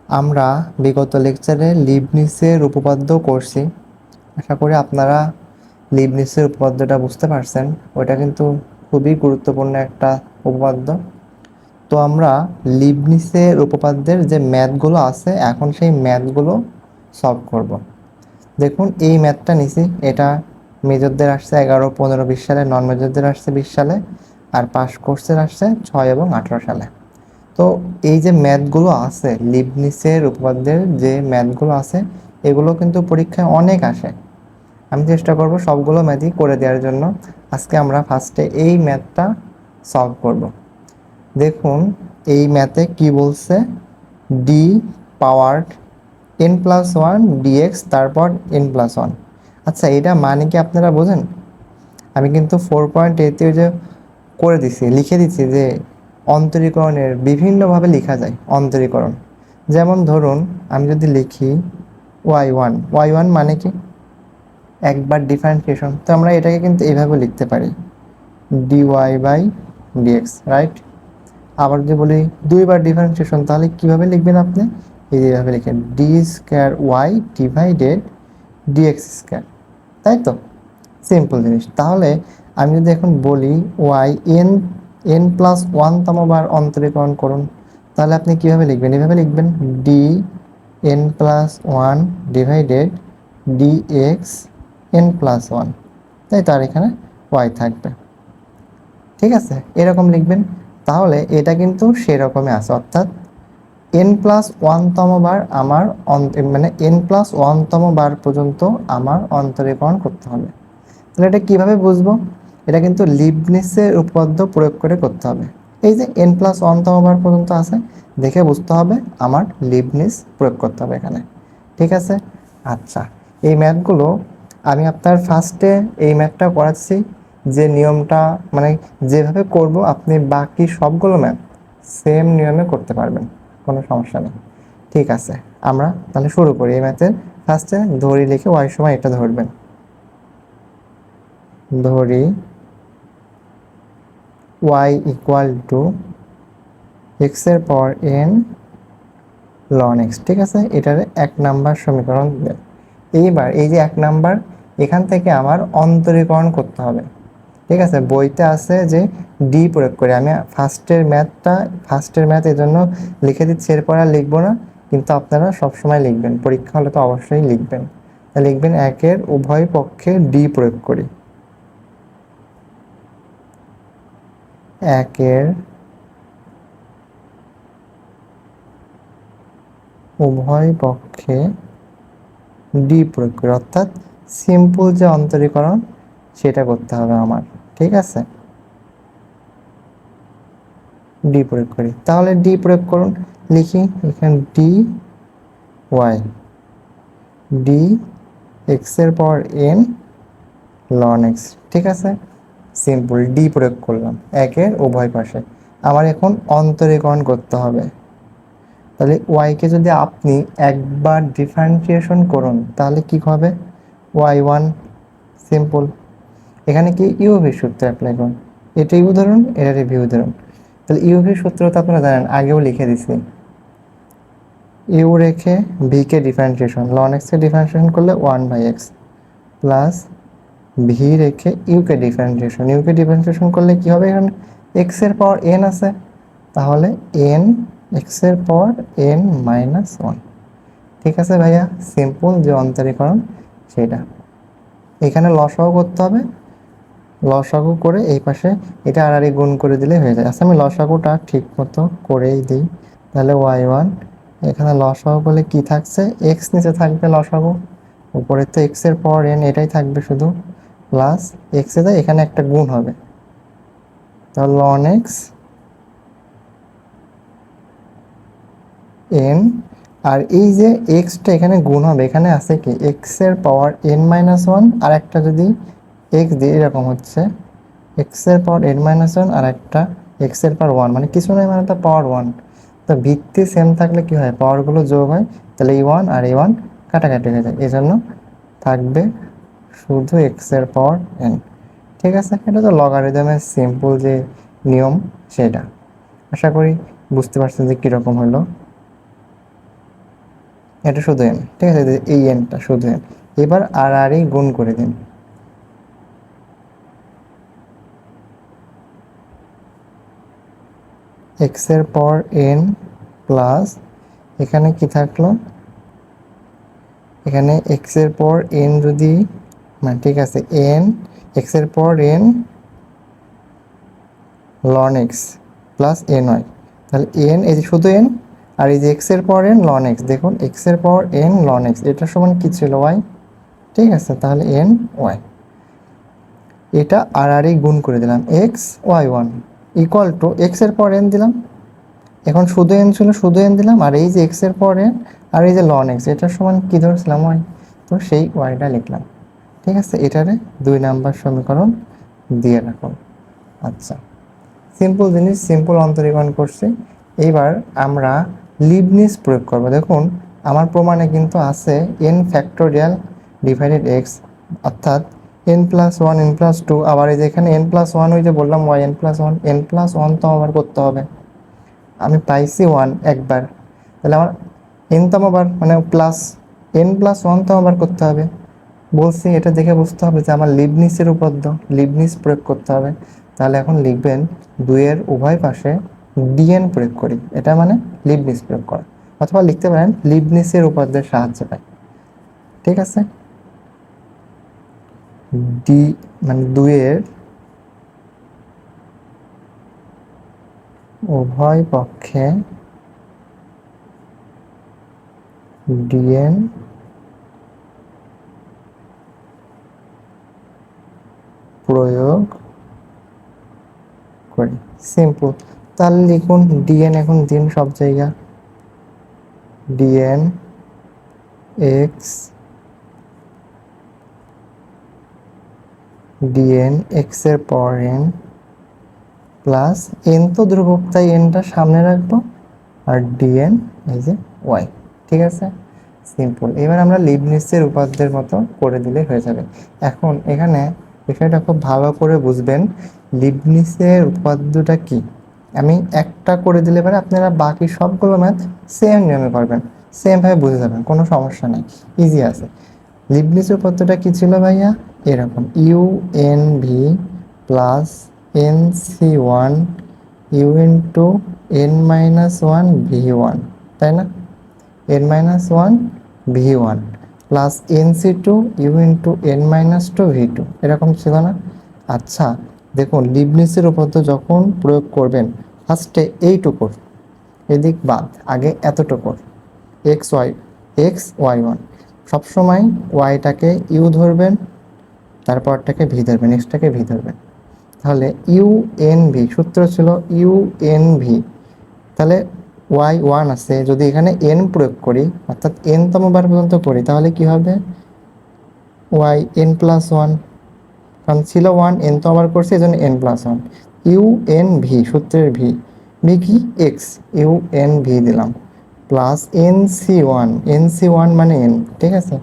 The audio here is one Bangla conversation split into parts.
আমরা বিগত লেকচারে লিবনিসের উপপাদ্য করছি। আশা করি আপনারা লিবনিসের উপপাদ্যটা বুঝতে পারছেন। ওইটা কিন্তু খুবই গুরুত্বপূর্ণ একটা উপপাদ্য। তো আমরা লিবনিসের উপপাদ্যের যে ম্যাথগুলো আছে এখন সেই ম্যাথগুলো সলভ করব। দেখুন এই ম্যাথটা নিছি, এটা মেজরদের আসছে 11, 15, 20 সালে, নন মেজরদের আসছে 20 সালে, আর পাস কোর্সের আসছে 6 এবং 18 সালে। তো এই যে ম্যাথগুলো আছে লিবনিসের উপপাদ্যের যে ম্যাথগুলো আছে এগুলো কিন্তু পরীক্ষায় অনেক আসে। আমি চেষ্টা করব সবগুলো ম্যাথই করে দেওয়ার জন্য। আজকে আমরা ফার্স্টে এই ম্যাথটা সলভ করব। দেখুন এই ম্যাথে কি বলছে, ডি পাওয়ার n+1 dx তারপর n+1। আচ্ছা এটা মানে কি আপনারা বোঝেন? আমি কিন্তু 4.8 যে করে দিছি, লিখে দিচ্ছি যে অন্তরীকরণের বিভিন্নভাবে লেখা যায় অন্তরীকরণ। যেমন ধরুন আমি যদি লিখি y1 মানে কি একবার ডিফারেন্সিয়েশন, তো আমরা এটাকে কিন্তু এইভাবে লিখতে পারি dy/dx, রাইট? আবার যদি বলি দুইবার ডিফারেন্সিয়েশন তাহলে কিভাবে লিখবেন আপনি? এইভাবে লিখেন d²y/dx², তাই তো? সিম্পল জিনিস। তাহলে আমি যদি এখন বলি ওয়াই n+1তম বার অন্তরীকরণ করুন, তাহলে আপনি কিভাবে লিখবেন? এভাবে লিখবেন dn+1/dx তাই তো, আর এখানে ওয়াই থাকবে। ঠিক আছে, এরকম লিখবেন। তাহলে এটা কিন্তু সেরকমই আছে, অর্থাৎ n+1তম বার আমার মানে n+1তম বার পর্যন্ত আমার অন্তরীকরণ করতে হবে। তাহলে এটা কিভাবে বুঝবো? এটা কিন্তু লিবনিসের উপপাদ্য প্রয়োগ করে করতে হবে। এই যে n+1তম বার পর্যন্ত আছে, দেখে বুঝতে হবে আমার লিবনিস প্রয়োগ করতে হবে এখানে। ঠিক আছে। আচ্ছা, এই ম্যাথগুলো আমি আপনার ফার্স্টে এই ম্যাথটা করাচ্ছি, যে নিয়মটা মানে যেভাবে করব আপনি বাকি সবগুলো ম্যাথ সেম নিয়মে করতে পারবেন, কোনো সমস্যা নেই। ঠিক আছে, আমরা তাহলে শুরু করি। এই ম্যাথের ফার্স্টে ধরি লিখে ওয়াই সময় এটা ধরবেন। ধরি y = x-এর পাওয়ার n ln x। ঠিক আছে, এটার 1 নাম্বার সমীকরণ দেন। এইবার এই যে 1 নাম্বার, এখান থেকে আমার অন্তরীকরণ করতে হবে। ঠিক আছে, বইতে আছে যে ডি প্রয়োগ করে। আমি ফার্স্টের ম্যাথ এই জন্য লিখে দিচ্ছি, এরপর আর লিখবো না, কিন্তু আপনারা সবসময় লিখবেন, পরীক্ষা হলে তো অবশ্যই লিখবেন। তা লিখবেন 1-এর উভয় পক্ষে ডি প্রয়োগ করি। 1-এর উভয় পক্ষে ডি প্রয়োগ করি, অর্থাৎ সিম্পল যে অন্তরীকরণ সেটা করতে হবে আমার। ঠিক আছে, ডি প্রয়োগ করি। তাহলে ডি প্রয়োগ করুন, লিখি এখানে ডি এক্স-এর পাওয়ার n ln x। ঠিক আছে, সিম্পল ডি প্রয়োগ করলাম 1-এর উভয় পাশে। আমার এখন অন্তরীকরণ করতে হবে। তাহলে ওয়াইকে যদি আপনি একবার ডিফারেন্সিয়েশন করুন তাহলে কি হবে? y1 simple. এখানে কি ইউভি সূত্র অ্যাপ্লাই করুন, এটা ইউ ধরুন, এটার ভিউ ধরুন। তাহলে ইউভি সূত্র তো আপনারা জানেন, আগেও লিখে দিছি। ইউ রেখে ভিকে ডিফারেন্সিয়েশন, ln x কে ডিফারেন্সিয়েশন করলে 1/x প্লাস ভি রেখে ইউকে ডিফারেন্সিয়েশন করলে কি হবে? এখানে x-এর পাওয়ার n আছে, তাহলে n x-এর পাওয়ার n-1। ঠিক আছে ভাইয়া, সিম্পল যে অন্তরীকরণ সেটা। এখানে লসাগু করতে হবে, লসাগু করে এই পাশে এটা আর গুণ করে দিলে হয়ে যায়। আচ্ছা আমি লসাগুটা ঠিক মতো করেই দিই। তাহলে y1 এখানে লসাগু করলে কি থাকছে? x নিচে থাকবে লসাগু, উপরে তো x-এর পাওয়ার n এটাই থাকবে শুধু, প্লাস x-এ যায় এখানে একটা গুণ হবে, তাহলে ln x n। আর এই যে এক্সটা এখানে গুণ হবে, এখানে আছে কি x-এর পাওয়ার n-1, আর একটা যদি x দিয়ে এরকম হচ্ছে x-এর পাওয়ার n-1 আর একটা x-এর পাওয়ার 1, মানে কিছু নয় মানে তো পাওয়ার 1। তো ভিত্তি সেম থাকলে কি হয়? পাওয়ারগুলো যোগ হয়, তাহলে এই 1 আর এই 1 কাটাকাটি হয়ে যায়, এজন্য থাকবে শুধু x-এর পাওয়ার n। ঠিক আছে, এটা তো লগারিদমের সিম্পল যে নিয়ম সেটা। আশা করি বুঝতে পারছেন যে কীরকম হলো। এটা শুধু এন, ঠিক আছে, এই এনটা শুধু এন। এবার আর আর গুণ করে দিন, এক্স এর পর এন প্লাস, এখানে কি থাকলো, এখানে এক্স এর পর এন যদি, মানে ঠিক আছে, এন এক্স এর পর N ln X plus N Y, তাহলে এন এই যে শুধু এন, আর এই যে এক্স এর পর এন লন এক্স, দেখুন এক্স এর পর এন লন এক্স, এটা সমান কি ছিল, ওয়াই, ঠিক আছে, তাহলে এন ওয়াই। এটা আর আর গুণ করে দিলাম, X Y one equal to X এর পর এন দিলাম, এখন শুধু এন ছিল শুধু এন দিলাম, আর এই যে এক্স এর পর এন আর এই যে লন এক্স, এটার সমান কি ধরছিলাম, ওয়াই, তো সেই ওয়াইটা লিখলাম, ঠিক আছে। এটারে 2 নাম্বার সমীকরণ দিয়ে রাখুন। আচ্ছা, সিম্পল জিনিস, সিম্পল অন্তরীকরণ করছি। এইবার আমরা লিবনিজ প্রয়োগ করব। দেখুন আমার প্রমাণে কিন্তু আছে এন ফ্যাক্টোরিয়াল ডিভাইডেড এক্স, অর্থাৎ N plus one N plus two, আবার এই যে এখানে এন প্লাস ওয়ান, ওই যে বললাম Y N plus one, N plus one তো আবার করতে হবে, আমি পাইছি ওয়ান একবার, তাহলে আমার এনতম আবার মানে প্লাস এন প্লাস ওয়ানতম আবার করতে হবে। বলছি এটা দেখে বুঝতে হবে যে আমার লিবনিসের উপপাদ্য, লিবনিস প্রয়োগ করতে হবে। তাহলে এখন লিখবেন দুইয়ের উভয় পাশে ডিএন প্রয়োগ করি, এটা মানে লিবনিস প্রয়োগ করা, অথবা লিখতে পারেন লিবনিসের উপপাদ্যের সাহায্যে পাই, ঠিক আছে। ডি মানে দুইয়ের উভয় পক্ষে ডিএন প্রয়োগ করি, সিম্পল। তাহলে লিখুন ডিএন, এখন দিন সব জায়গা, ডিএন এক্স, ডিএন এক্স এর পর এন প্লাস এন তো ধ্রুবক তাই এনটা সামনে রাখবো, আর ডিএন এই যে ওয়াই, ঠিক আছে, সিম্পল। এবার আমরা লিবনিসের উপপাদ্যের মতো করে দিলে হয়ে যাবে। এখন এখানে বিষয়টা খুব ভালো করে বুঝবেন, লিবনিসের উপপাদ্যটা কি। আমি একটা করে দিলে পরে আপনারা বাকি সবগুলো ম্যাথ সেম নিয়মে করবেন, সেমভাবে বুঝে যাবেন, কোনো সমস্যা নেই, ইজি আছে। লিবনিসের উপপাদ্যটা কি ছিল ভাইয়া, এরকম U N V plus N C one U into N minus one V one, তাই না, N minus one V one plus N C two U into N minus two V two, এরকম ছিল না। আচ্ছা দেখুন লিবনিসের উপপাদ্য যখন প্রয়োগ করবেন, ফার্স্টে এইটুকুর এদিক বাদ, আগে এতটুকুর X Y, X Y one, সবসময় ওয়াইটাকে ইউ ধরবেন, তারপরটাকে ভি ধরবেন, এক্সটাকে ভি ধরবেন। তাহলে ইউ এন ভি, সূত্র ছিল ইউ এন ভি, তাহলে ওয়াই ওয়ান আছে, যদি এখানে এন প্রয়োগ করি অর্থাৎ এন তম বার পর্যন্ত করি, তাহলে কি হবে, ওয়াই এন প্লাস ওয়ান, কারণ ছিল ওয়ান, এন তো আবার করছি, এই জন্য N plus one, U N V, সূত্রের ভি, ভি কি এক্স, ইউ এন ভি দিলাম, plus N C one, N C one মানে এন, ঠিক আছে,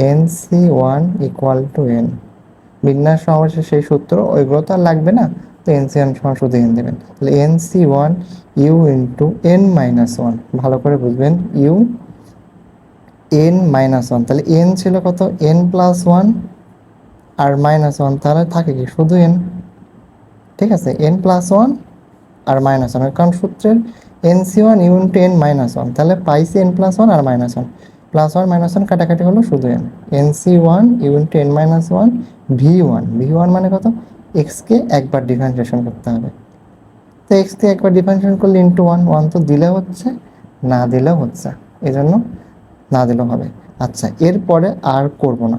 N C one equal to N, বিন্যাস সমাবেশের সেই সূত্র, ওইগুলো তো আর লাগবে না, তো এন সি ওয়ান সমান শুধু এন দেবেন, তাহলে N C one U into N minus one, ভালো করে বুঝবেন, ইউ এন মাইনাস ওয়ান, তাহলে এন ছিল কত, এন প্লাস ওয়ান আর মাইনাস ওয়ান, তাহলে থাকে কি শুধু এন, ঠিক আছে, এন প্লাস ওয়ান আর মাইনাস ওয়ান, কারণ সূত্রের N C one U into N minus one, তাহলে পাইছি এন প্লাস ওয়ান আর minus one, plus one minus one কাটাকাটি হলো শুধু N, N C one U into N minus one V one, V one মানে কত, এক্সকে একবার ডিফারেন্সিয়েশন করতে হবে, তো এক্সকে একবার ডিফারেন্সিয়েশন করলে ইন্টু ওয়ান, ওয়ান তো দিলেও হচ্ছে না দিলেও হচ্ছে, এই জন্য না দিলেও হবে। আচ্ছা এরপরে আর করব না।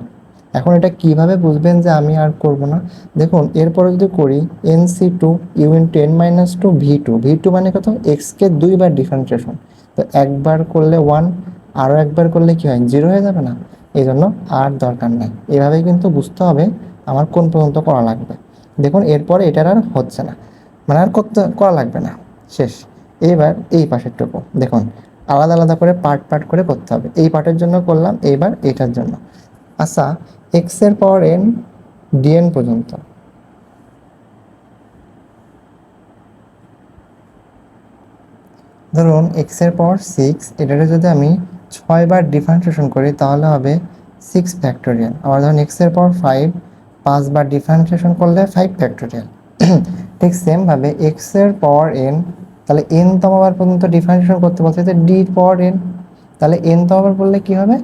এখন এটা কিভাবে বুঝবেন যে আমি আর করব না, দেখুন এরপরে যদি করি N C two U into N minus two V two, V two মানে কত, এক্সকে দুইবার ডিফারেন্সিয়েশন, তো একবার করলে ওয়ান, আরও একবার করলে কি হয়, জিরো হয়ে যাবে না, এই জন্য আর দরকার নেই। এভাবে কিন্তু বুঝতে হবে আমার কোন পর্যন্ত করা লাগবে। দেখুন এরপরে এটার আর হচ্ছে না, মানে আর করতে করা লাগবে না, শেষ। এইবার এই পাশেরটুকু দেখুন আলাদা আলাদা করে পার্ট পার্ট করে করতে হবে, এই পার্টের জন্য করলাম, এইবার এইটার জন্য। আচ্ছা এক্স এর পাওয়ার এন ডিএন পর্যন্ত, ধরুন এক্স এর পাওয়ার সিক্স, এটাকে যদি আমি 6 বার ডিফারেন্সিয়েশন করি তাহলে হবে 6 ফ্যাক্টোরিয়াল। আবার ধরুন এক্সের পাওয়ার 5 5 বার ডিফারেন্সিয়েশন করলে 5 ফ্যাক্টোরিয়াল। ঠিক সেমভাবে এক্সের পাওয়ার এন, তাহলে এন তম বার পর্যন্ত ডিফারেন্সিয়েশন করতে বলছে যে ডি পাওয়ার এন, তাহলে এন তম বার বললে কী হবে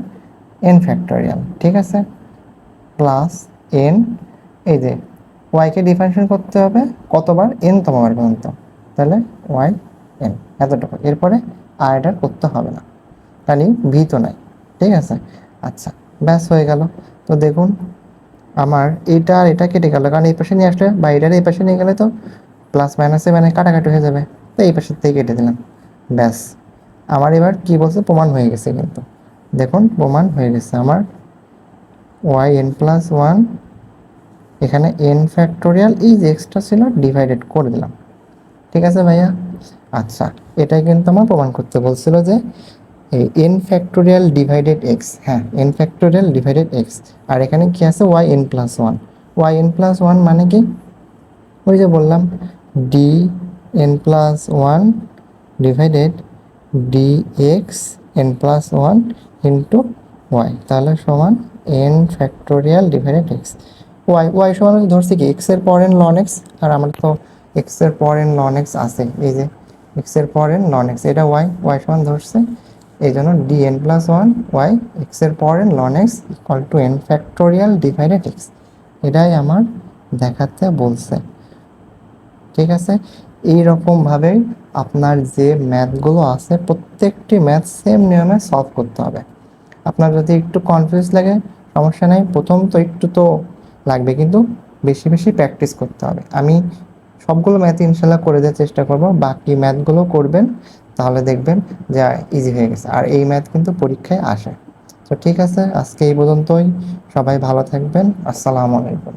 এন ফ্যাক্টোরিয়াল। ঠিক আছে, প্লাস এন, এই যে ওয়াইকে ডিফারেন্সিয়েশন করতে হবে কতবার এন তম বার পর্যন্ত, তাহলে ওয়াই এন এতটুকু, এরপরে আর এটা করতে হবে না, কারণ ভি তো নাই। ঠিক আছে, আচ্ছা ব্যাস হয়ে গেল। তো দেখুন আমার এটা আর এটা কেটে গেল, কারণ এই পাশে নিয়ে আসলে বা এটার এই পাশে নিয়ে গেলে তো প্লাস মাইনাসে মানে কাটাকাটি হয়ে যাবে, তো এই পাশের থেকে কেটে দিলাম। ব্যাস আমার এবার কি বলছে প্রমাণ হয়ে গেছে, কিন্তু দেখুন প্রমাণ হয়ে গেছে আমার ওয়াই এন প্লাস ওয়ান, এখানে এন ফ্যাক্টোরিয়াল এই যে এক্সট্রা ছিল ডিভাইডেড করে দিলাম। ঠিক আছে ভাইয়া, আচ্ছা এটাই কিন্তু আমার প্রমাণ করতে বলছিল যে এই এন ফ্যাক্টোরিয়াল ডিভাইডেড এক্স, হ্যাঁ এন ফ্যাক্টোরিয়াল ডিভাইডেড এক্স, আর এখানে কি আছে Y N plus one. Y N plus one মানে কি, ওই যে বললাম D N plus one divided D X N plus one into Y, তাহলে সমান N factorial divided X. Y Y সমান ধরছি কি এক্সের পর এন লন এক্স, আর আমার তো এক্সের পর এন লন এক্স আছে, এই যে এক্সের পর এন লন এক্স, এটা ওয়াই ওয়াই সমান ধরছে, এই জন্য D N plus one Y এক্সের পর N ln X equal to N factorial divided X, এটাই আমার দেখাতে বলছে। ঠিক আছে, এইরকমভাবেই আপনার যে ম্যাথগুলো আছে প্রত্যেকটি ম্যাথ সেম নিয়মে সলভ করতে হবে। আপনার যদি একটু কনফিউজ লাগে সমস্যা নেই, প্রথম তো একটু তো লাগবে, কিন্তু বেশি বেশি প্র্যাকটিস করতে হবে। আমি সবগুলো ম্যাথ ইনশাল্লাহ করে দেওয়ার চেষ্টা করব, বাকি ম্যাথগুলো করবেন তাহলে দেখবেন যে ইজি হয়ে গেছে, আর এই ম্যাথ কিন্তু পরীক্ষায় আসে। তো ঠিক আছে, আজকে এই পর্যন্তই, সবাই ভালো থাকবেন, আসসালামু আলাইকুম।